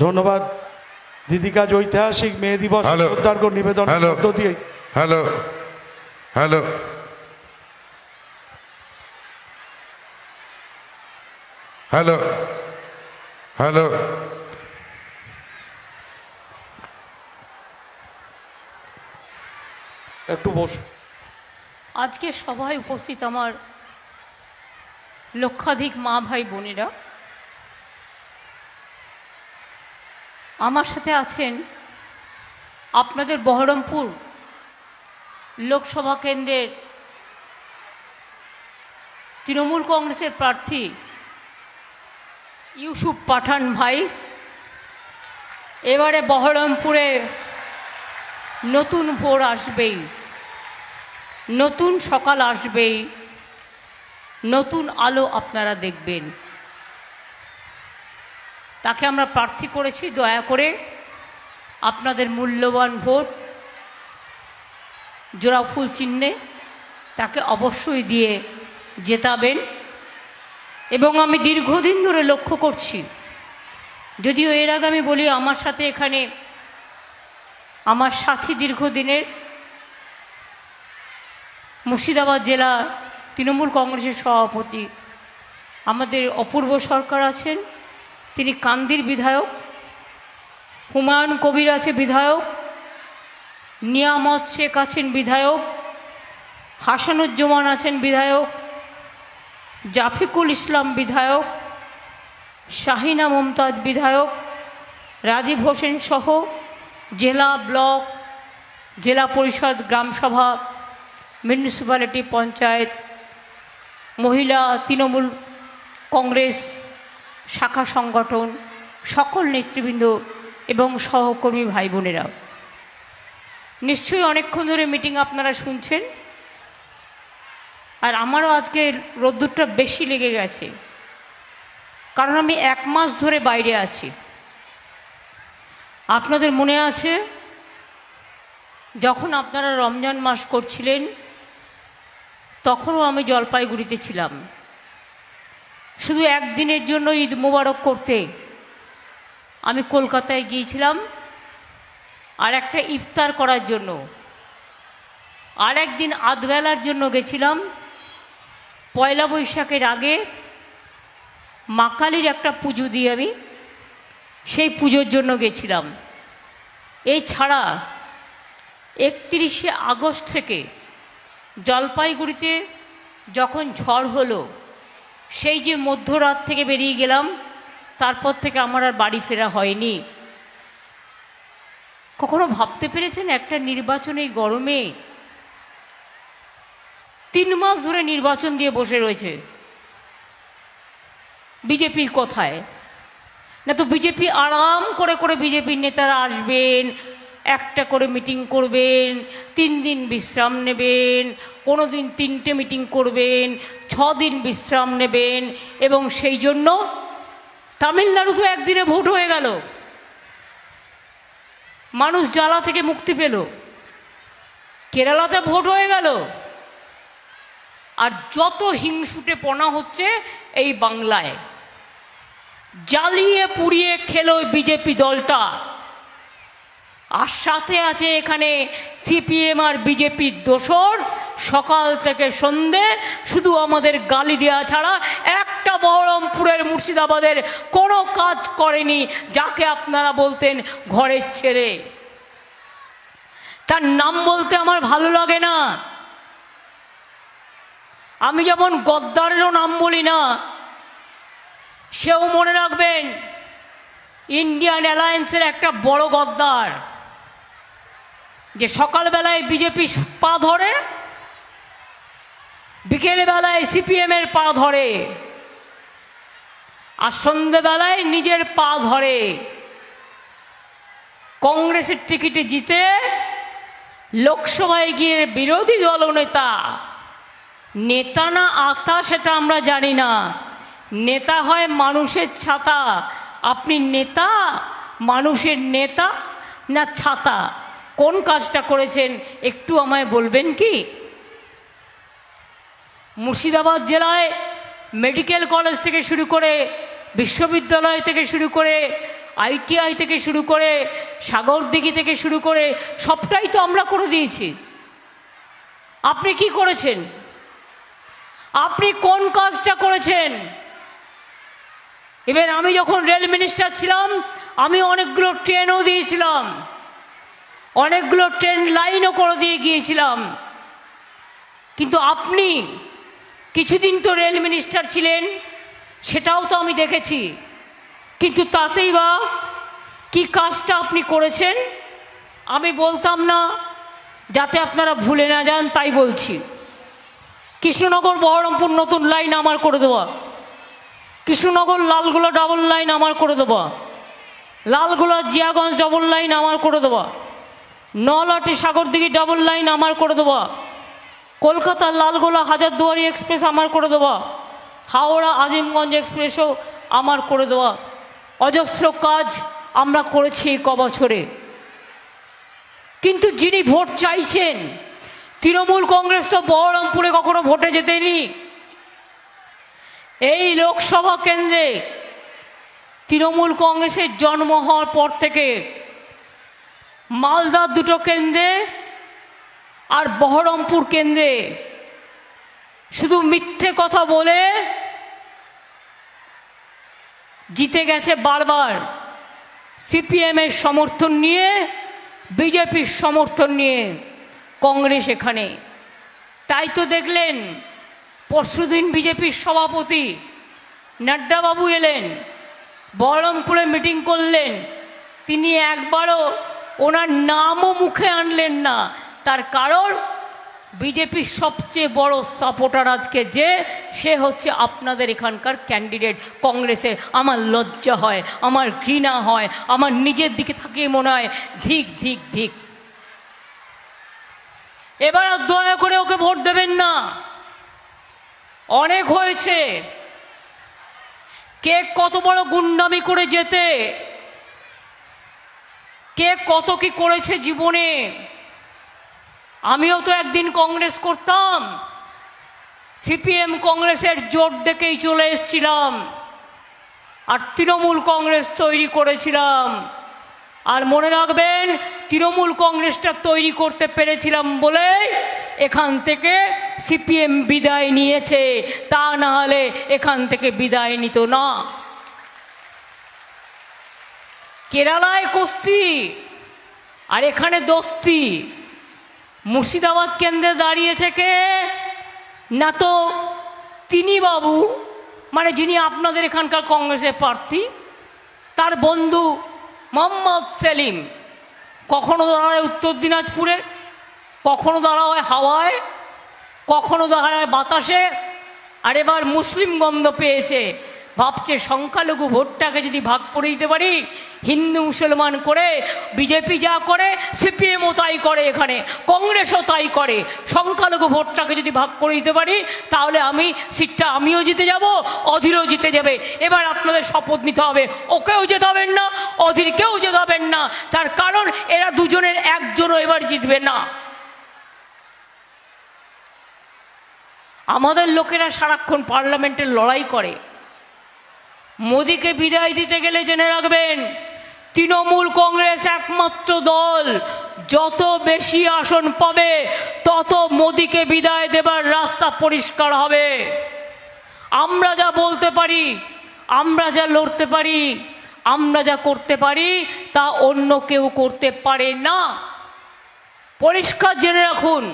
ধন্যবাদ দিদিকাজ ঐতিহাসিক মে দিবস শ্রদ্ধার্ঘ্য নিবেদন মধ্য দিয়ে। হ্যালো হ্যালো হ্যালো হ্যালো একটু বস। আজকে সভায় উপস্থিত আমার লক্ষাধিক মা ভাই বোনেরা, আমার সাথে আছেন আপনাদের বহরমপুর লোকসভা কেন্দ্রের তৃণমূল কংগ্রেসের প্রার্থী ইউসুফ পাঠান ভাই। এবারে বহরমপুরে নতুন ভোর আসবেই, নতুন সকাল আসবেই, নতুন আলো আপনারা দেখবেন। তাকে আমরা প্রার্থী করেছি, দয়া করে আপনাদের মূল্যবান ভোট জোড়াফুল চিহ্নে তাকে অবশ্যই দিয়ে জেতাবেন। এবং আমি দীর্ঘদিন ধরে লক্ষ্য করছি, যদিও এর আগে আমি বলি আমার সাথে এখানে আমার সাথী দীর্ঘদিনের মুর্শিদাবাদ জেলা তৃণমূল কংগ্রেসের সভাপতি আমাদের অপূর্ব সরকার আছেন, তিনি কান্দির বিধায়ক। হুমায়ুন কবির আছে বিধায়ক, নিয়ামত শেখ আছেন বিধায়ক, হাসানুজ্জামান আছেন বিধায়ক, জাফিকুল ইসলাম বিধায়ক, শাহিনা মমতাজ বিধায়ক, রাজীব হোসেন সহ জেলা, ব্লক, জেলা পরিষদ, গ্রামসভা, মিউনিসিপ্যালিটি, পঞ্চায়েত, মহিলা তৃণমূল কংগ্রেস শাখা সংগঠন, সকল নেতৃবৃন্দ এবং সহকর্মী ভাই বোনেরা, নিশ্চয়ই অনেকক্ষণ ধরে মিটিং আপনারা শুনছেন। আর আমারও আজকে রোদ্দুরটা বেশি লেগে গেছে, কারণ আমি 1 মাস ধরে বাইরে আছি। আপনাদের মনে আছে যখন আপনারা রমজান মাস করছিলেন, তখনও আমি জলপাইগুড়িতে ছিলাম, শুধু একদিনের জন্য ঈদ মোবারক করতে আমি কলকাতায় গিয়েছিলাম, আর একটা ইফতার করার জন্য, আর একদিন আধবেলার জন্য গেছিলাম। পয়লা বৈশাখের আগে মা কালীর একটা পুজো দিয়ে আমি সেই পুজোর জন্য গেছিলাম। এছাড়া 31শে আগস্ট থেকে জলপাইগুড়িতে যখন ঝড় হলো, সেই যে মধ্যরাত থেকে বেরিয়ে গেলাম, তারপর থেকে আমার আর বাড়ি ফেরা হয়নি। কখনো ভাবতে পেরেছেন একটা নির্বাচন এই গরমে 3 মাস ধরে নির্বাচন দিয়ে বসে রয়েছে বিজেপির কথায়? না তো বিজেপি আরাম করে করে বিজেপির নেতারা আসবেন, একটা করে মিটিং করবেন, 3 দিন বিশ্রাম নেবেন, কোনো দিন 3টে মিটিং করবেন, 6 দিন বিশ্রাম নেবেন, এবং সেই জন্য তামিলনাড়ুতে একদিনে ভোট হয়ে গেল, মানুষ জ্বালা থেকে মুক্তি পেল। কেরালাতে ভোট হয়ে গেল। আর যত হিংসুটে পনা হচ্ছে এই বাংলায়, জ্বালিয়ে পুড়িয়ে খেলো বিজেপি দলটা। আর সাথে আছে এখানে সিপিএম আর বিজেপির দোসর, সকাল থেকে সন্ধে শুধু আমাদের গালি দেওয়া ছাড়া একটা বহরমপুরের, মুর্শিদাবাদের কোনো কাজ করেনি, যাকে আপনারা বলতেন ঘরের ছেলে। তার নাম বলতে আমার ভালো লাগে না। আমি যেমন গদ্দারেরও নাম বলি না, সেও মনে রাখবেন ইন্ডিয়ান অ্যালায়েন্সের একটা বড় গদ্দার, যে সকালবেলায় বিজেপি পা ধরে, বিকেলবেলায় সিপিএমের পা ধরে, আর সন্ধ্যেবেলায় নিজের পা ধরে। কংগ্রেসের টিকিটে জিতে লোকসভায় গিয়ে বিরোধী দলনেতা, নেতা না আতা সেটা আমরা জানি না, নেতা হয় মানুষের ছাতা। আপনি নেতা, মানুষের নেতা না ছাতা? কোন কাজটা করেছেন একটু আমায় বলবেন কি? মুর্শিদাবাদ জেলায় মেডিকেল কলেজ থেকে শুরু করে, বিশ্ববিদ্যালয় থেকে শুরু করে, ITI থেকে শুরু করে সাগরদিঘি থেকে শুরু করে সবটাই তো আমরা করে দিয়েছি। আপনি কি করেছেন? আপনি কোন কাজটা করেছেন? এবার আমি যখন রেল মিনিস্টার ছিলাম আমি অনেকগুলো ট্রেনও দিয়েছিলাম, অনেকগুলো ট্রেন লাইনও করে দিয়ে গিয়েছিলাম। কিন্তু আপনি কিছুদিন তো রেল মিনিস্টার ছিলেন, সেটাও তো আমি দেখেছি, কিন্তু তাতেই বা কি কাজটা আপনি করেছেন আমি বলতাম না, যাতে আপনারা ভুলে না যান তাই বলছি। কৃষ্ণনগর বহরমপুর নতুন লাইন আমার করে দেওয়া, কৃষ্ণনগর লালগোলা ডাবল লাইন আমার করে দেওয়া, লালগোলা জিয়াগঞ্জ ডাবল লাইন আমার করে দেওয়া, নলাটি সাগরদিঘি ডাবল লাইন আমার করে দেওয়া, কলকাতা লালগোলা হাজারদুয়ারি এক্সপ্রেস আমার করে দেওয়া, হাওড়া আজিমগঞ্জ এক্সপ্রেসও আমার করে দেওয়া। অজস্র কাজ আমরা করেছি ক বছরে। কিন্তু যিনি ভোট চাইছেন, তৃণমূল কংগ্রেস তো বহরমপুরে কখনো ভোটে যেতেনি। এই লোকসভা কেন্দ্রে তৃণমূল কংগ্রেসের জন্ম হওয়ার পর থেকে মালদার দুটো কেন্দ্রে আর বহরমপুর কেন্দ্রে শুধু মিথ্যে কথা বলে জিতে গেছে বারবার। সিপিএমের সমর্থন নিয়ে, বিজেপির সমর্থন নিয়ে কংগ্রেস এখানে। তাই তো দেখলেন পরশুদিন বিজেপির সভাপতি নাড্ডাবাবু এলেন, বহরমপুরে মিটিং করলেন, তিনি একবারও ওনার নামও মুখে আনলেন না। তার কারণ বিজেপির সবচেয়ে বড় সাপোর্টার আজকে যে, সে হচ্ছে আপনাদের এখানকার ক্যান্ডিডেট কংগ্রেসের। আমার লজ্জা হয়, আমার ঘৃণা হয়, আমার নিজের দিকে তাকিয়ে মনে হয় ধিক ধিক ধিক। এবার আর দয়া করে ওকে ভোট দেবেন না, অনেক হয়েছে। কে কত বড় গুন্ডামি করে যেতে, কে কত কি করেছে জীবনে। আমিও তো একদিন কংগ্রেস করতাম, সিপিএম কংগ্রেসের জোট দেখেই চলে এসেছিলাম, আর তৃণমূল কংগ্রেস তৈরি করেছিলাম। আর মনে রাখবেন, তৃণমূল কংগ্রেসটা তৈরি করতে পেরেছিলাম বলে এখান থেকে সিপিএম বিদায় নিয়েছে, তা না হলে এখান থেকে বিদায় নিত না। কেরালায় কুস্তি আর এখানে দোস্তি। মুর্শিদাবাদ কেন্দ্রে দাঁড়িয়েছে কে? না তো তিনি বাবু, মানে যিনি আপনাদের এখানকার কংগ্রেসের প্রার্থী, তার বন্ধু মোহাম্মদ সেলিম। কখনো দাঁড়ায় উত্তর দিনাজপুরে, কখনো দাঁড়ায় হাওয়ায়, কখনো দাঁড়ায় বাতাসে। আর এবার মুসলিম গন্ধ পেয়েছে, ভাবছে সংখ্যালঘু ভোটটাকে যদি ভাগ করে দিতে পারি, হিন্দু মুসলমান করে, বিজেপি যা করে সিপিএমও তাই করে, এখানে কংগ্রেসও তাই করে, সংখ্যালঘু ভোটটাকে যদি ভাগ করে দিতে পারি তাহলে আমি সিটটা আমিও জিতে যাব, অধীরও জিতে যাবে। এবার আপনাদের শপথ নিতে হবে, ওকেও জেতাবেন না, অধীরকেও জেতাবেন না। তার কারণ এরা দুজনের একজনও এবার জিতবে না। আমাদের লোকেরা সারাক্ষণ পার্লামেন্টের লড়াই করে। মোদিকে বিদায় দিতে গেলে জেনে রাখবেন, তৃণমূল কংগ্রেস একমাত্র দল যত বেশি আসন পাবে তত মোদিকে বিদায় দেবার রাস্তা পরিষ্কার হবে। আমরা যা বলতে পারি, আমরা যা লড়তে পারি, আমরা যা করতে পারি তা অন্য কেউ করতে পারে না। পরিষ্কার জেনে রাখুন,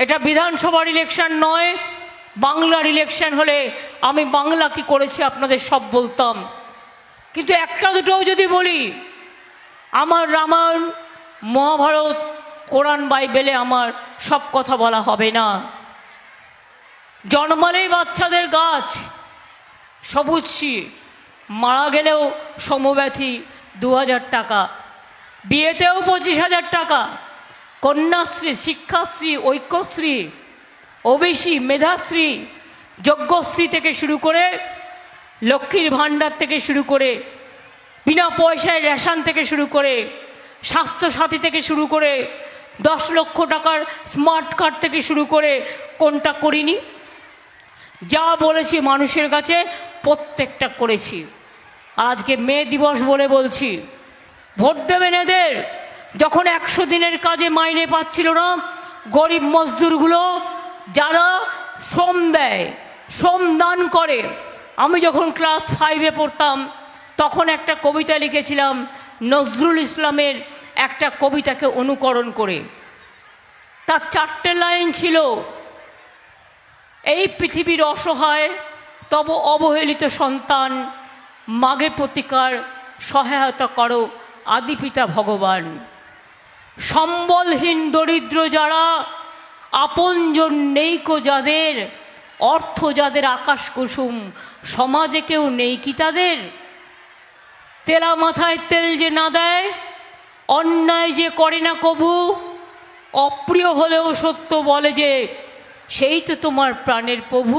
এটা বিধানসভার ইলেকশন নয়, বাংলার ইলেকশন হলে আমি বাংলা কি করেছি আপনাদের সব বলতাম। কিন্তু একটা দুটোও যদি বলি, আমার রামায়ণ, মহাভারত, কোরআন, বাইবেলে আমার সব কথা বলা হবে না। জন্মালেই বাচ্চাদের গাছ সবুজ, মারা গেলেও সমব্যথী 2000 টাকা, বিয়েতেও 25,000 টাকা, কন্যাশ্রী, শিক্ষাশ্রী, ঐক্যশ্রী, ওবিসি, মেধাশ্রী, যজ্ঞশ্রী থেকে শুরু করে, লক্ষ্মীর ভাণ্ডার থেকে শুরু করে, বিনা পয়সায় রেশন থেকে শুরু করে, স্বাস্থ্যসাথী থেকে শুরু করে, 10 লক্ষ টাকার স্মার্ট কার্ড থেকে শুরু করে, কোনটা করিনি? যা বলেছি মানুষের কাছে প্রত্যেকটা করেছি। আর আজকে মে দিবস বলে বলছি, ভোট দেবেন এদের। যখন 100 দিনের কাজে মাইনে পাচ্ছিল না গরিব মজদুরগুলো, যারা শ্রম দেয়, শ্রম দান করে। আমি যখন ক্লাস 5-এ পড়তাম তখন একটা কবিতা লিখেছিলাম নজরুল ইসলামের একটা কবিতাকে অনুকরণ করে। তার 4টে লাইন ছিল, এই পৃথিবীর অসহায় তব অবহেলিত সন্তান, মাগে প্রতিকার সহায়তা করো আদি পিতা ভগবান। সম্বলহীন দরিদ্র যারা, আপনজন নেইকো যাদের, অর্থ যাদের আকাশ কুসুম, সমাজে কেউ নেই কি তাদের। তেলা মাথায় তেল যে না দেয়, অন্যায় যে করে না কবু, অপ্রিয় হলেও সত্য বলে যে সেই তো তোমার প্রাণের প্রভু।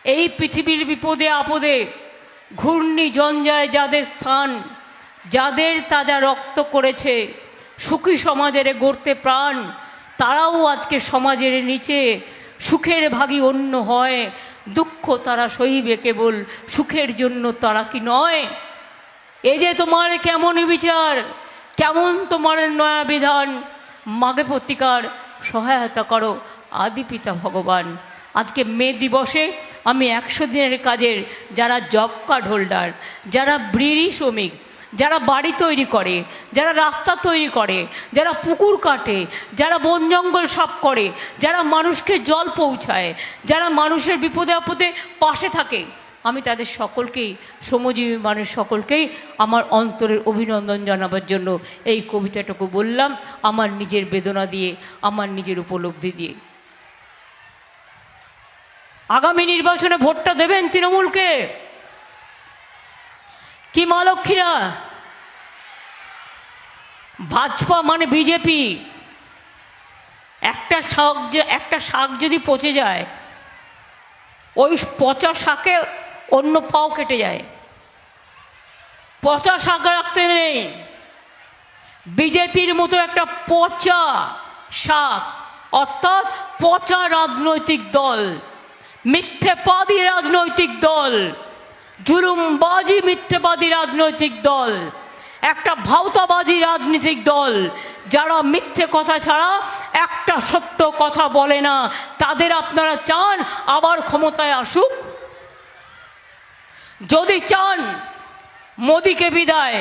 এই পৃথিবীর বিপদে আপদে ঘূর্ণি জঞ্জায় যাদের স্থান, যাদের তাজা রক্ত করেছে সুখী সমাজের গড়তে প্রাণ, তারাও আজকে সমাজের নিচে সুখের ভাগী অন্য হয়। দুঃখ তারা সহিবে কেবল সুখের জন্য, তারা কি নয়। এই যে তোমার কেমন বিচার, কেমন তোমার নয়া বিধান, মাগে প্রতিকার সহায়তা করো আদি পিতা ভগবান। আজকে মে দিবসে আমি 100 দিনের কাজের যারা জব কার্ড হোল্ডার, যারা বিড়ি শ্রমিক, যারা বাড়ি তৈরি করে, যারা রাস্তা তৈরি করে, যারা পুকুর কাটে, যারা বন জঙ্গল সাফ করে, যারা মানুষকে জল পৌঁছায়, যারা মানুষের বিপদে আপদে পাশে থাকে, আমি তাদের সকলকেই, শ্রমজীবী মানুষ সকলকেই আমার অন্তরের অভিনন্দন জানাবার জন্য এই কবিতাটুকু বললাম, আমার নিজের বেদনা দিয়ে, আমার নিজের উপলব্ধি দিয়ে। আগামী নির্বাচনে ভোটটা দেবেন তৃণমূলকে কি মা লক্ষ্মীরা? ভাজপা মানে বিজেপি। একটা শাক যদি পচে যায়, ওই পচা শাকে অন্য পাও কেটে যায়। পচা শাক রাখতে নেই। বিজেপির মতো একটা পচা শাক, অর্থাৎ পচা রাজনৈতিক দল, মিথ্যেবাদী রাজনৈতিক দল, জুলুমবাজি মিথ্যেবাদী রাজনৈতিক দল, একটা ভাওতাবাজি রাজনৈতিক দল, যারা মিথ্যে কথা ছাড়া একটা সত্য কথা বলে না, তাদের আপনারা চান আবার ক্ষমতায় আসুক? যদি চান মোদিকে বিদায়,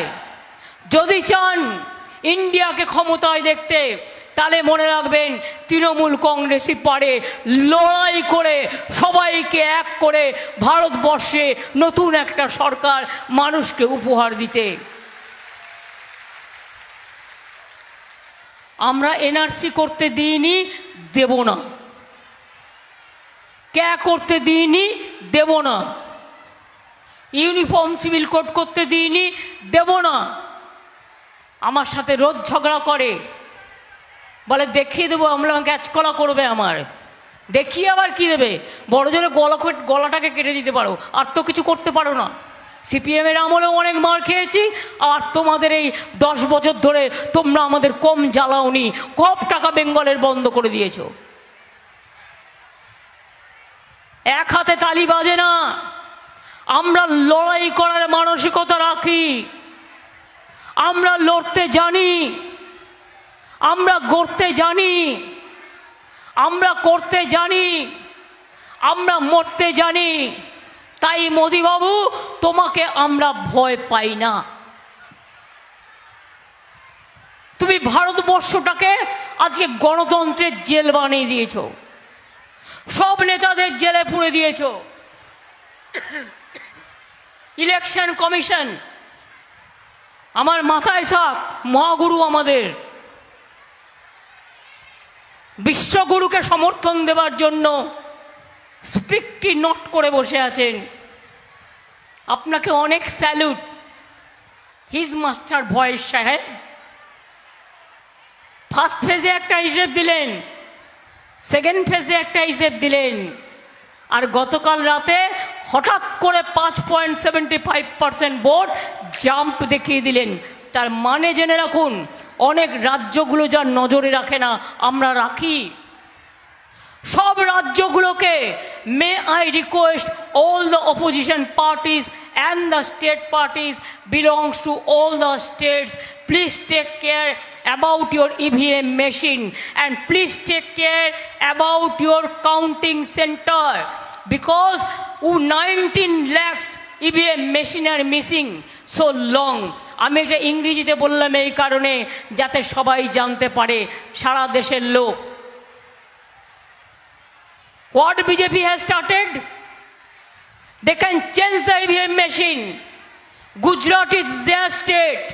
যদি চান ইন্ডিয়াকে ক্ষমতায় দেখতে, তাহলে মনে রাখবেন তৃণমূল কংগ্রেসই পারে লড়াই করে সবাইকে এক করে ভারতবর্ষে নতুন একটা সরকার মানুষকে উপহার দিতে। আমরা এনআরসি করতে দিইনি, দেব না। কে করতে দিইনি, দেব না। ইউনিফর্ম সিভিল কোড করতে দিইনি, দেব না। আমার সাথে রোজ ঝগড়া করে, বলে দেখিয়ে দেবো, আমরা গ্যাচকলা করবে আমার, দেখিয়ে আবার কি দেবে? বড় জোরে গলাটাকে কেটে দিতে পারো, আর তো কিছু করতে পারো না। সিপিএমের আমলেও অনেক মার খেয়েছি, আর তোমাদের এই 10 বছর ধরে তোমরা আমাদের কম জ্বালাওনি, কম টাকা বেঙ্গলের বন্ধ করে দিয়েছো। এক হাতে তালি বাজে না। আমরা লড়াই করার মানসিকতা রাখি, আমরা লড়তে জানি, আমরা গড়তে জানি, আমরা করতে জানি, আমরা মরতে জানি। তাই মোদিবাবু, তোমাকে আমরা ভয় পাই না। তুমি ভারতবর্ষটাকে আজকে গণতন্ত্রের জেল বানিয়ে দিয়েছ, সব নেতাদের জেলে পুরে দিয়েছ। ইলেকশন কমিশন, আমার মাথায় থাক, মহাগুরু আমাদের, বিশ্বগুরুকে সমর্থন দেওয়ার জন্য স্পিকটি নোট করে বসে আছেন। আপনাকে অনেক স্যালুট, হিজ মাস্টার ভয়েস সাহেব। ফার্স্ট ফেজে একটা হিসেব দিলেন, সেকেন্ড ফেজে একটা হিসেব দিলেন, আর গতকাল রাতে হঠাৎ করে 5.75% ভোট জাম্প দেখিয়ে দিলেন। তার মানে জেনে রাখুন, অনেক রাজ্যগুলো যার নজরে রাখে না, আমরা রাখি। সব রাজ্যগুলোকে, may I request all the opposition parties and the state parties belongs to all the states. Please take care about your EVM machine, and please take care about your counting center, because 19 lakhs EVM machine are missing so long. আমি এটা ইংরেজিতে বললাম এই কারণে যাতে সবাই জানতে পারে, সারা দেশের লোক। What BJP has started? They can change the EVM machine. Gujarat is their state.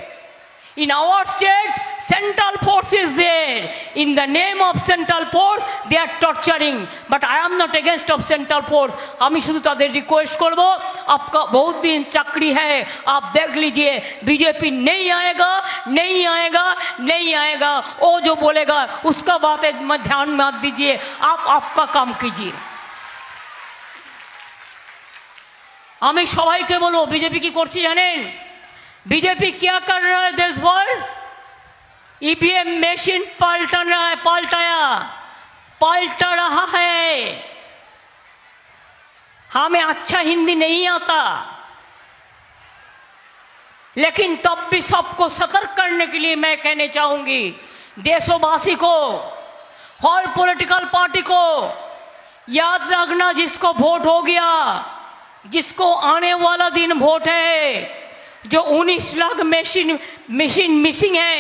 In our state, central force is there. In the name of central force, they are torturing. But I am not against of central force. আমি শুধু তাদের request করব, आपका बहुत दिन चाकरी है, आप देख लीजिए, बीजेपी नहीं आएगा, नहीं आएगा, नहीं आएगा। वो जो बोलेगा उसका बात में ध्यान मत दीजिए, आप आपका काम कीजिए। আমি সবাইকে বলবো, বিজেপি কি করছে জানেন? बीजेपी क्या कर रहा है देश भर? ईवीएम मशीन पलटा रहा है। हमें अच्छा हिंदी नहीं आता, लेकिन तब भी सबको सतर्क करने के लिए मैं कहने चाहूंगी, देशवासी को, हर पॉलिटिकल पार्टी को याद रखना, जिसको वोट हो गया, जिसको आने वाला दिन वोट है, जो 19 लाख मशीन मिसिंग है,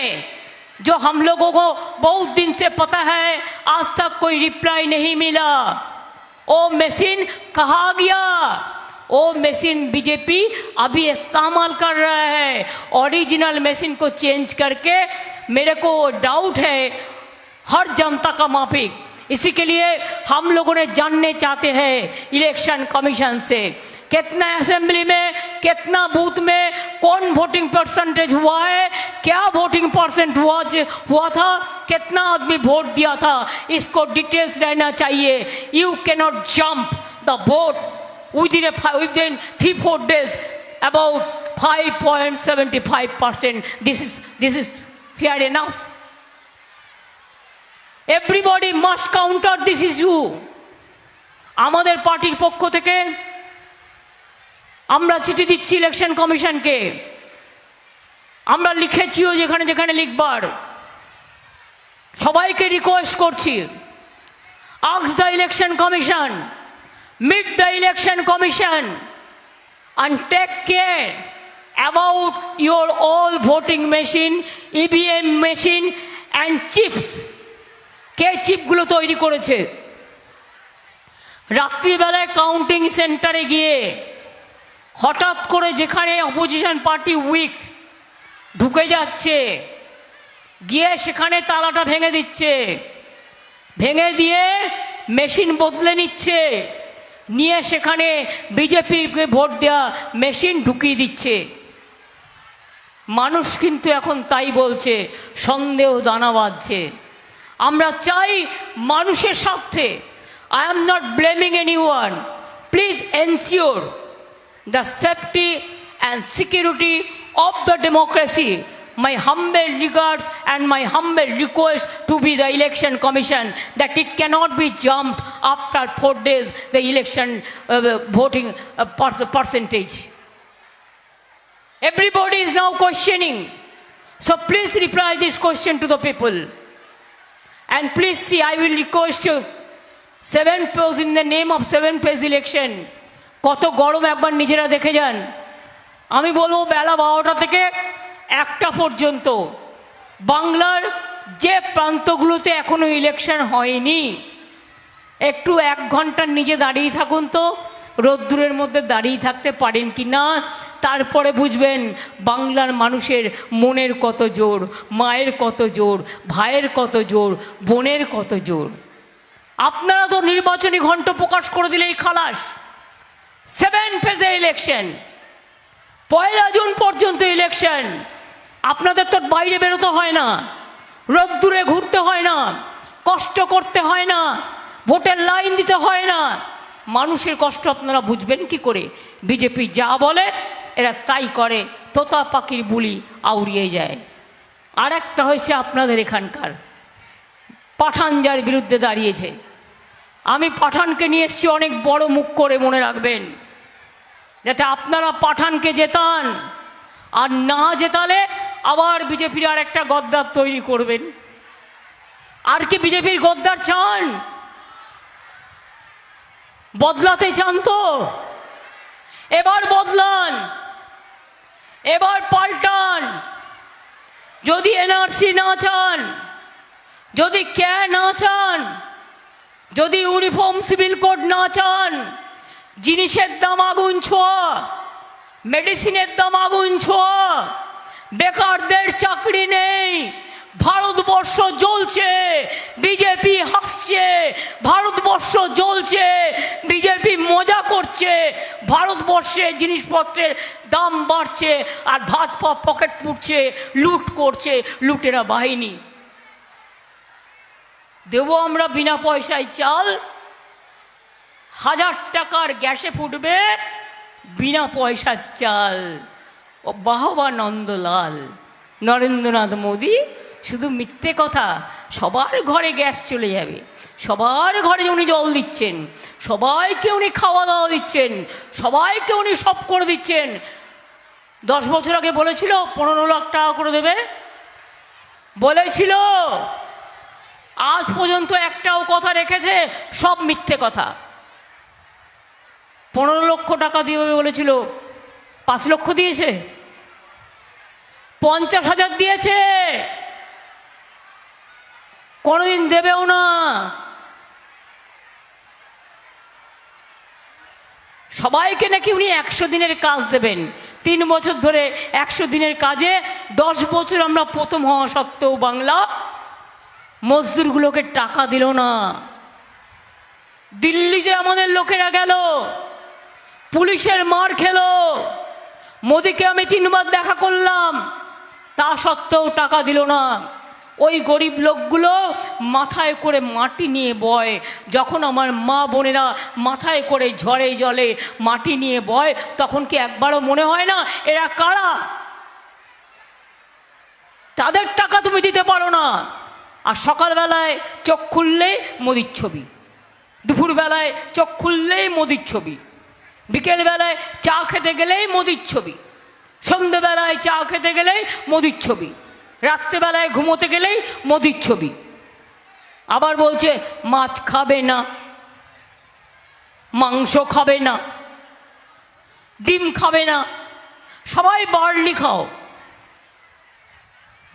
जो हम लोगों को बहुत दिन से पता है, आज तक कोई रिप्लाई नहीं मिला। वो मशीन कहाँ गया? वो मशीन बीजेपी अभी इस्तेमाल कर रहा है, ओरिजिनल मशीन को चेंज करके। मेरे को डाउट है हर जनता का माफिक। इसी के लिए हम लोगों ने जानने चाहते हैं इलेक्शन कमीशन से, कितना असेंबली में, कितना बूथ में, कौन वोटिंग परसेंटेज हुआ है, क्या वोटिंग परसेंट हुआ था, कितना आदमी वोट दिया था, इसको डिटेल्स रहना चाहिए। You cannot jump the vote within 3-4 days about 5.75%. This is fair enough. Everybody must counter this issue. আমাদের পার্টির পক্ষ থেকে আমরা চিঠি দিচ্ছি ইলেকশন কমিশনকে, আমরা লিখেছিও যেখানে যেখানে লিখবার, সবাইকে রিকোয়েস্ট করছি, ask the election commission, meet the election commission and take care about your all voting machine, EVM machine and chips. কে চিপগুলো তৈরি করেছে? রাত্রিবেলায় কাউন্টিং সেন্টারে গিয়ে হঠাৎ করে যেখানে অপোজিশন পার্টি উইক ঢুকে যাচ্ছে, গিয়ে সেখানে তালাটা ভেঙে দিচ্ছে, ভেঙে দিয়ে মেশিন বদলে নিচ্ছে, নিয়ে সেখানে বিজেপিকে ভোট দেওয়া মেশিন ঢুকিয়ে দিচ্ছে। মানুষ কিন্তু এখন তাই বলছে, সন্দেহ দানা বাঁধছে। আমরা চাই মানুষের স্বার্থে, I am not blaming anyone. Please ensure the safety and security of the democracy. My humble regards and my humble request to be the election commission, that it cannot be jumped after 4 days the election voting percentage. Everybody is now questioning, so please reply this question to the people. And please see, I will request you 7 page in the name of 7 page election. কত গরম একবার নিজেরা দেখে যান। আমি বলবো বেলা 12টা থেকে 1টা পর্যন্ত বাংলার যে প্রান্তগুলোতে এখনো ইলেকশন হয়নি, একটু 1 ঘন্টার নিচে দাঁড়িয়ে থাকুন তো, রোদ্দুরের মধ্যে দাঁড়িয়ে থাকতে পারেন কি না, তারপরে বুঝবেন বাংলার মানুষের মনের কত জোর, মায়ের কত জোর, ভাইয়ের কত জোর, বোনের কত জোর। আপনারা তো নির্বাচনী ঘণ্ট প্রকাশ করে দিলেই খালাস। 7 ফেজে ইলেকশন, 1 জুন পর্যন্ত ইলেকশন। আপনাদের তো বাইরে বেরোতে হয় না, রোদ্দুরে ঘুরতে হয় না, কষ্ট করতে হয় না, ভোটের লাইন দিতে হয় না। মানুষের কষ্ট আপনারা বুঝবেন কি করে? বিজেপি যা বলে এরা তাই করে, তোতা পাখির বুলি আউড়িয়ে যায়। আর একটা হয়েছে আপনাদের এখানকার পাঠান, যার বিরুদ্ধে দাঁড়িয়েছে। আমি পাঠানকে নিয়ে এসেছি অনেক বড় মুখ করে, মনে রাখবেন। যাতে আপনারা পাঠানকে জেতান, আর না জেতালে আবার বিজেপির আর একটা গদ্দার তৈরি করবেন। আর কি বিজেপির গদ্দার চান? বদলাতে চান তো? এবার বদলান, এবার পাল্টান। যদি এনআরসি না চান, যদি কে না চান, যদি ইউনিফর্ম সিভিল কোড না চান, জিনিসের দাম আগুন ছোঁয়া, মেডিসিনের দাম আগুন ছোঁয়া, বেকারদের চাকরি নেই, ভারতবর্ষ জ্বলছে, বিজেপি হাসছে, ভারতবর্ষ জ্বলছে, বিজেপি মজা করছে, ভারতবর্ষে জিনিসপত্রের দাম বাড়ছে, আর ভাত পা পকেট পুড়ছে, লুট করছে লুটেরা বাহিনী। দেবো আমরা বিনা পয়সায় চাল, 1000 টাকার গ্যাসে ফুটবে বিনা পয়সার চাল। ও বাহবা নন্দলাল। নরেন্দ্রনাথ মোদী শুধু মিথ্যে কথা। সবার ঘরে গ্যাস চলে যাবে, সবার ঘরে উনি জল দিচ্ছেন, সবাইকে উনি খাওয়া দাওয়া দিচ্ছেন, সবাইকে উনি সব করে দিচ্ছেন। 10 বছর আগে বলেছিল 15 লাখ টাকা করে দেবে, বলেছিল। আজ পর্যন্ত একটাও কথা রেখেছে? সব মিথ্যে কথা। 15 লক্ষ টাকা দিয়ে বলেছিল, 5 লক্ষ দিয়েছে, 50,000 দিয়েছে, কোনোদিন দেবেও না। সবাইকে নাকি উনি 100 দিনের কাজ দেবেন। 3 বছর ধরে 100 দিনের কাজে 10 বছর আমরা প্রথম হওয়া সত্ত্বেও বাংলা মজদুরগুলোকে টাকা দিল না। দিল্লিতে আমাদের লোকেরা গেল, পুলিশের মার খেলো, মোদিকে আমি 3 বার দেখা করলাম, তা সত্ত্বেও টাকা দিল না। ওই গরিব লোকগুলো মাথায় করে মাটি নিয়ে বয়। যখন আমার মা বোনেরা মাথায় করে ঝড়ে জলে মাটি নিয়ে বয়, তখন কি একবারও মনে হয় না এরা কারা? তাদের টাকা তুমি দিতে পারো না। আর সকালবেলায় চোখ খুললেই মোদির ছবি, দুপুরবেলায় চোখ খুললেই মোদির ছবি, বিকেলবেলায় চা খেতে গেলেই মোদির ছবি, সন্ধ্যেবেলায় চা খেতে গেলেই মোদির ছবি, রাত্রেবেলায় ঘুমোতে গেলেই মোদির ছবি। আবার বলছে মাছ খাবে না, মাংস খাবে না, ডিম খাবে না, সবাই বার্লি খাও।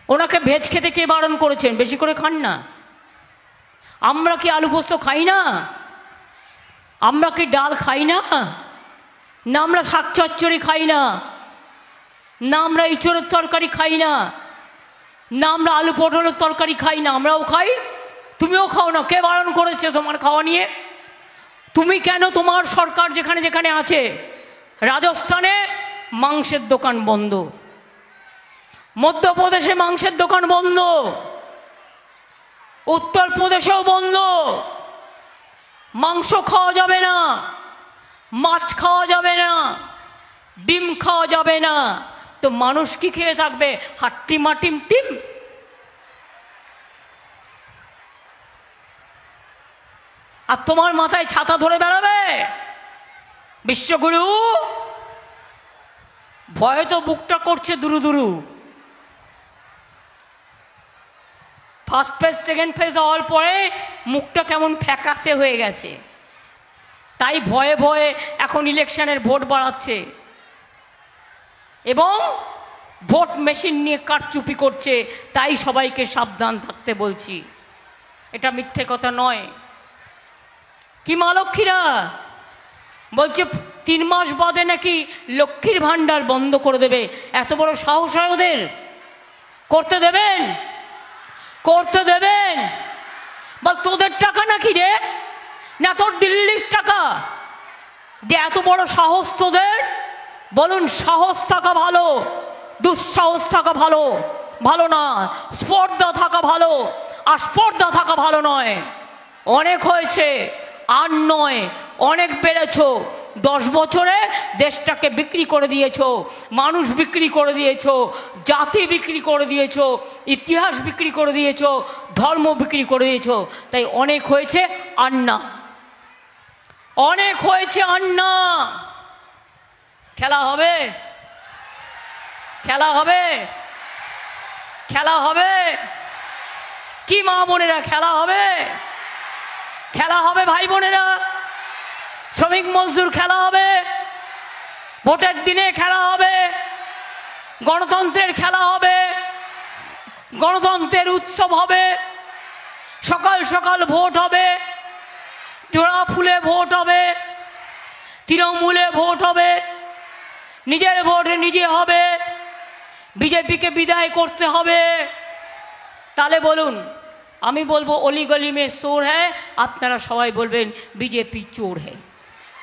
ওনাকে ভেজ খেতে কে বারণ করেছেন? বেশি করে খান না। আমরা কি আলু পোস্ত খাই না? আমরা কি ডাল খাই না? না আমরা শাক চচ্চড়ি খাই না? না আমরা ইঁচড়ের তরকারি খাই না? না আমরা আলু পটলের তরকারি খাই না? আমরাও খাই, তুমিও খাও না। কে বারণ করেছে তোমার খাওয়া নিয়ে? তুমি কেন? তোমার সরকার যেখানে যেখানে আছে, রাজস্থানে মাংসের দোকান বন্ধ, মধ্যপ্রদেশে মাংসের দোকান বন্ধ, উত্তরপ্রদেশেও বন্ধ। মাংস খাওয়া যাবে না, মাছ খাওয়া যাবে না, ডিম খাওয়া যাবে না। তো মানুষ কি খেয়ে থাকবে? হাট্টি মাটিম টিম। আর তোমার মাথায় ছাতা ধরে বেড়াবে বিশ্বগুরু। ভয়ে তো বুকটা করছে দুরু দুরু। ফার্স্ট ফেজ সেকেন্ড ফেজ হওয়ার পরে মুখটা কেমন ফ্যাকাশে হয়ে গেছে, তাই ভয়ে ভয়ে এখন ইলেকশনের ভোট বাড়াচ্ছে এবং ভোট মেশিন নিয়ে কারচুপি করছে। তাই সবাইকে সাবধান থাকতে বলছি, এটা মিথ্যে কথা নয়। কি মা লক্ষ্মীরা বলছে 3 মাস বাদে নাকি লক্ষ্মীর ভাণ্ডার বন্ধ করে দেবে। এত বড় সাহস হয় ওদের? করতে দেবেন? করতে দেবেন? বা তোদের টাকা নাকি রে? না তোর দিল্লির টাকা? যে এত বড় সাহস তোদের? বলুন, সাহস থাকা ভালো, দুঃসাহস থাকা ভালো ভালো না। স্পর্ধা থাকা ভালো, আর স্পর্ধা থাকা ভালো নয়। অনেক হয়েছে, আর নয়, অনেক বেড়েছো। 10 বছরে দেশটাকে বিক্রি করে দিয়েছো, মানুষ বিক্রি করে দিয়েছো, জাতি বিক্রি করে দিয়েছো, ইতিহাস বিক্রি করে দিয়েছো, ধর্ম বিক্রি করে দিয়েছো। তাই অনেক হয়েছে, আর না। অনেক হয়েছে, আর না। খেলা হবে, খেলা হবে, খেলা হবে কি মা বোনেরা? খেলা হবে, খেলা হবে ভাই বোনেরা। শ্রমিক মজদুর খেলা হবে, ভোটের দিনে খেলা হবে, গণতন্ত্রের খেলা হবে, গণতন্ত্রের উৎসব হবে। সকাল সকাল ভোট হবে, জোড়া ফুলে ভোট হবে, তৃণমূলে ভোট হবে, নিজের ভোট নিজে হবে, বিজেপিকে বিদায় করতে হবে। তাহলে বলুন, আমি বলবো অলি গলি মে চোর হ্যায়, আপনারা সবাই বলবেন বিজেপি চোর হ্যায়।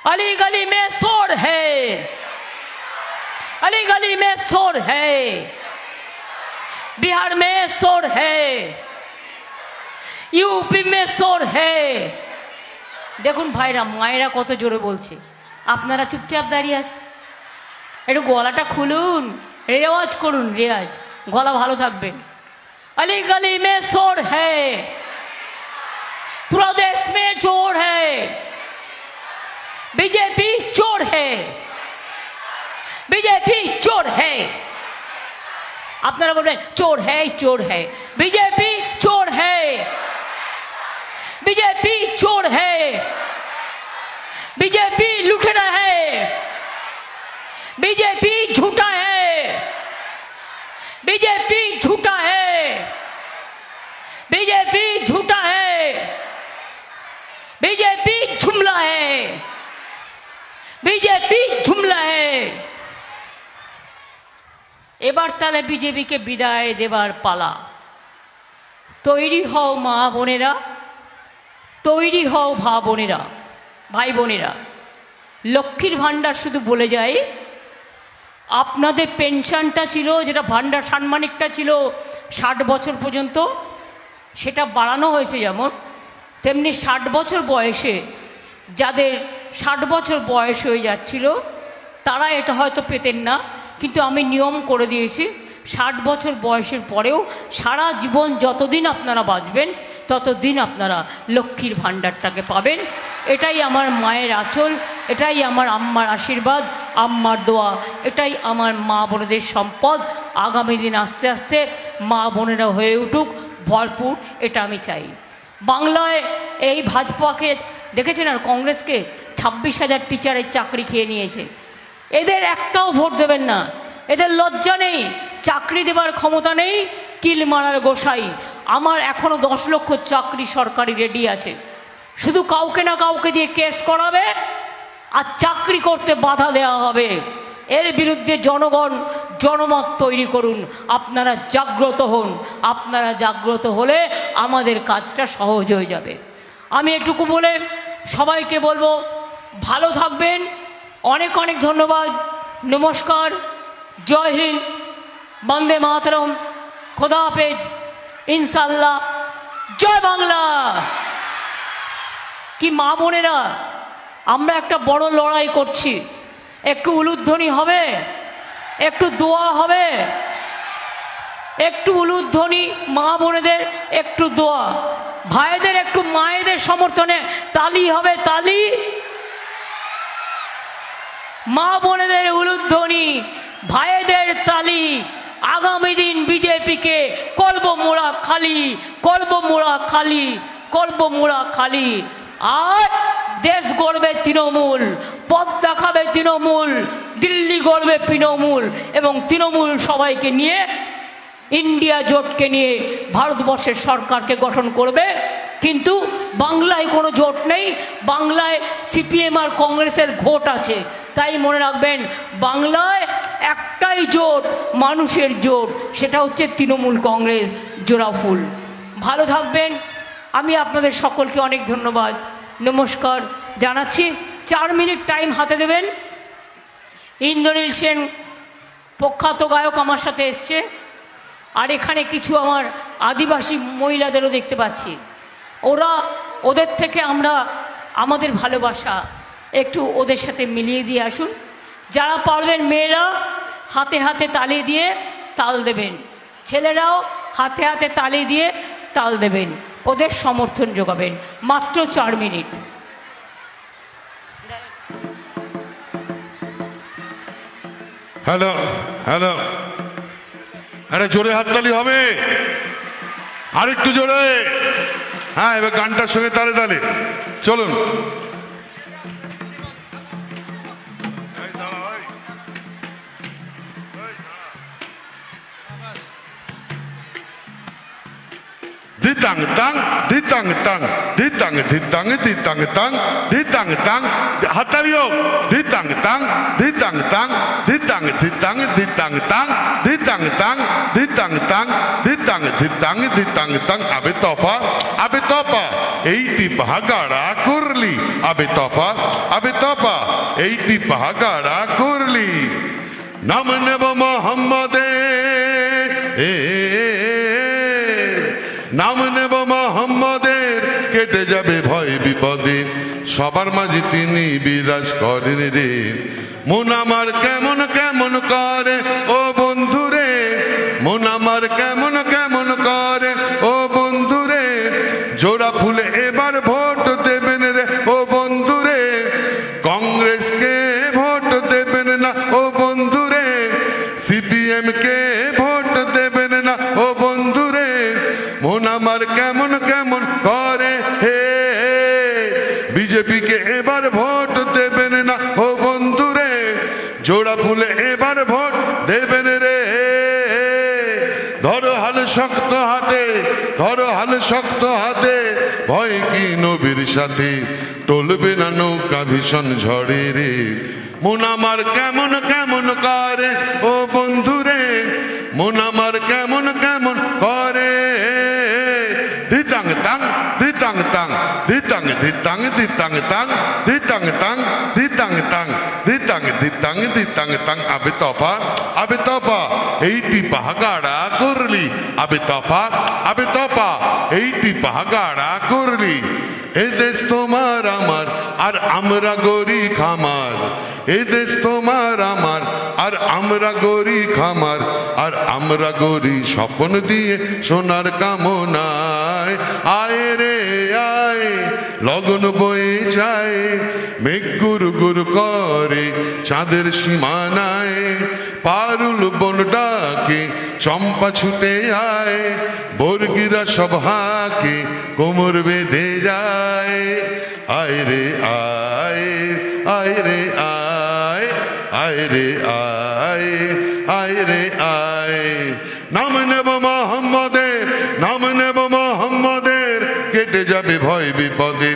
अली गली में शोर है, अली गली में शोर है, बिहार में शोर है, यूपी में शोर है। দেখুন ভাইরা মায়েরা কত জোরে বলছে, আপনারা চুপচাপ দাঁড়িয়ে আছে। একটু গলাটা খুলুন, রেওয়াজ করুন, রেওয়াজ, গলা ভালো থাকবে। अली गली में शोर है, पूरा देश में चोर है, बीजेपी चोर है, बीजेपी चोर है। আপনারা বলবেন চোর है, चोर है, बीजेपी चोर है, बीजेपी चोर है, बीजेपी लुटेरा है, बीजेपी झूठा है, बीजेपी झूठा है, बीजेपी झूठा है, बीजेपी जुमला है, बीजेपी जुमला है। এবার তাহলে বিজেপিকে বিদায় দেবার পালা। তৈরি হও মা বোনেরা, তৈরি হও বোনেরা, ভাই বোনেরা। লক্ষ্মীর ভাণ্ডার শুধু বলে যায়, আপনাদের পেনশনটা ছিল, যেটা ভাণ্ডার সাম্মানিকটা ছিল 60 বছর পর্যন্ত, সেটা বাড়ানো হয়েছে যেমন, তেমনি 60 বছর বয়সে যাদের 60 বছর বয়স হয়ে যাচ্ছিল তারা এটা হয়তো পেতেন না, কিন্তু আমি নিয়ম করে দিয়েছি 60 বছর বয়সের পরেও সারা জীবন যতদিন আপনারা বাঁচবেন ততদিন আপনারা লক্ষ্মীর ভাণ্ডারটাকে পাবেন। এটাই আমার মায়ের আঁচল, এটাই আমার আম্মার আশীর্বাদ, আম্মার দোয়া, এটাই আমার মা বোনেদের সম্পদ। আগামী দিন আস্তে আস্তে মা বোনেরা হয়ে উঠুক ভরপুর, এটা আমি চাই। বাংলায় এই ভাজপাকে দেখেছেন, আর কংগ্রেসকে 26,000 টিচারের চাকরি খেয়ে নিয়েছে। এদের একটাও ভোট দেবেন না, এদের লজ্জা নেই, চাকরি দেবার ক্ষমতা নেই, কিল মারার গোসাই। আমার এখনও 10 লক্ষ চাকরি সরকারি রেডি আছে, শুধু কাউকে না কাউকে দিয়ে কেস করাবে আর চাকরি করতে বাধা দেওয়া হবে। এর বিরুদ্ধে জনগণ জনমত তৈরি করুন, আপনারা জাগ্রত হন। আপনারা জাগ্রত হলে আমাদের কাজটা সহজ হয়ে যাবে। আমি এটুকু বলে সবাইকে বলবো ভালো থাকবেন। অনেক অনেক ধন্যবাদ, নমস্কার, জয় হিন্দ, বন্দে মাতরম, খোদা হাফেজ, ইনশাল্লাহ, জয় বাংলা। কি মা বোনেরা, আমরা একটা বড় লড়াই করছি, একটু উলুধ্বনি হবে, একটু দোয়া হবে, একটু উলুধ্বনি, মা বোনেদের একটু দোয়া, ভাইদের একটু মায়েদের সমর্থনে তালি হবে, তালি। মা বোনেদের উলুধ্বনি, ভাইদের তালি। আগামী দিন বিজেপিকে কলব মোড়া খালি, কলব মোড়া খালি, কলব মোড়া খালি। আর দেশ গড়বে তৃণমূল, পথ দেখাবে তৃণমূল, দিল্লি গড়বে তৃণমূল, এবং তৃণমূল সবাইকে নিয়ে ইন্ডিয়া জোটকে নিয়ে ভারতবর্ষের সরকারকে গঠন করবে। কিন্তু বাংলায় কোনো জোট নেই, বাংলায় সিপিএম আর কংগ্রেসের ভোট আছে। তাই মনে রাখবেন, বাংলায় একটাই জোট, মানুষের জোট, সেটা হচ্ছে তৃণমূল কংগ্রেস জোড়া ফুল। ভালো থাকবেন। আমি আপনাদের সকলকে অনেক ধন্যবাদ, নমস্কার জানাচ্ছি। 4 মিনিট টাইম হাতে দেবেন। ইন্দ্রনীল সেন প্রখ্যাত গায়ক আমার সাথে এসছে, আর এখানে কিছু আমার আদিবাসী মহিলাদেরও দেখতে পাচ্ছি। ওদের থেকে আমরা আমাদের ভালোবাসা একটু ওদের সাথে মিলিয়ে দিয়ে আসুন। যারা পারবেন মেয়েরা হাতে হাতে তালি দিয়ে তাল দেবেন, ছেলেরাও হাতে হাতে তালি দিয়ে তাল দেবেন, ওদের সমর্থন যোগাবেন। মাত্র 4 মিনিট। হ্যালো হ্যালো, আরে জোরে হাততালি হবে, আরেকটু জোরে। হ্যাঁ, এবার গানটার সঙ্গে তালে তালে চলুন। Ditang tang, ditang tang, ditang ditang ditang tang, ditang tang, hatario, ditang tang, ditang tang, ditang ditang ditang tang, ditang tang, ditang tang, ditang ditang ditang tang, abe topa, eighty pahagara kurli, abe topa, eighty pahagara kurli, namaneba Muhammade, নাম নেব মোহাম্মদের, কেটে যাবে ভয় বিপদে, সবার মাঝে তিনি বিরাজ করেন রে। মন আমার কেমন কেমন করে ও বন্ধুরে, মন আমার কেমন কেমন করে ও বন্ধুরে, জোড়া ফুলে এবার ভোট দেবেন রে ও বন্ধুরে, কংগ্রেসকে ভোট দেবেন না ও বন্ধুরে, সিপিএম কে ভোট দেবেন না ও বন্ধুরে, মন আমার কেমন কেমন করে হে, বিজেপি কে এবার ভোট দেবেন না ও বন্ধুরে, জোড়া ফুলে এবার ভোট দেবেন রে। ধরো হাল শক্ত হাতে, ধরো হাল শক্ত হাতে, ভয় কি নবীর সাথে, টলবে না নৌকা ভীষণ ঝড়ে রে। মন আমার কেমন কেমন করে ও বন্ধুরে, মন আমার কেমন কেমন করে, ditang tang, ditang tang, ditang ditang ditang tang, ditang tang, ditang tang, ditang ditang ditang tang, abe topa, eighty pahagara kurli, abe topa, eighty pahagara kurli, এই দেশ তোমার আমার আর আমরা গরি খামার, এই দেশ তোমার আমার আর আমরা গরি খামার, আর আমরা গরি স্বপ্ন দিয়ে সোনার কামনায়, আয় রে আয় লগন বয়ে যায়, মেঘ গুরু গুরু করে চাঁদের সীমানায়, পারুল বন ডাকে চম্পা ছুটে আয়, বর্গিরা সব হাকে কোমর বেঁধে যায়, আয় রে আয়, আয় রে আয়, আয় রে আয়, আয় রে আয়, নাম নেব মোহাম্মদের, নাম নেব মোহাম্মদের, কেটে যাবে ভয় বিপদে,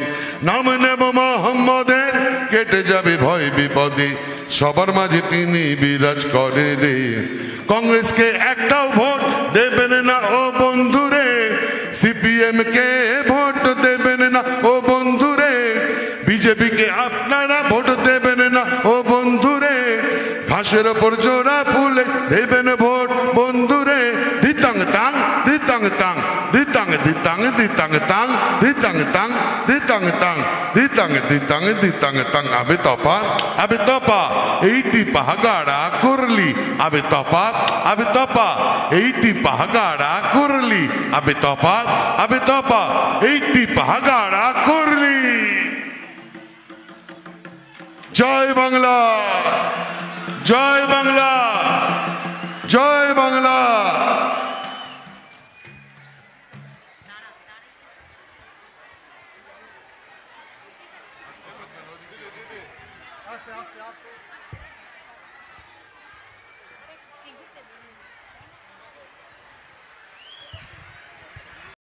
নাম নেব মোহাম্মদের, কেটে যাবে ভয় বিপদে, সবার মাঝে তিনি বিরাজ করে রে। কংগ্রেসকে একটাও ভোট দেবেন না ও বন্ধুরে, সিপিএম কে ভোট দেবেন না ও বন্ধুরে, বিজেপি কে আপনারা ভোট দেবেন না ও বন্ধুরে, ঘাসের ওপর জোড়া ফুলে দেবেন ভোট বন্ধুরে, ditang tang, ditang tang, ditang ditang ditang tang, ditang tang, ditang tang, ditang ditang ditang tang, abe topa, eighty pahagara kurli, abe topa, eighty pahagara kurli, abe topa, eighty pahagara kurli। জয় বাংলা, জয় বাংলা, জয় বাংলা।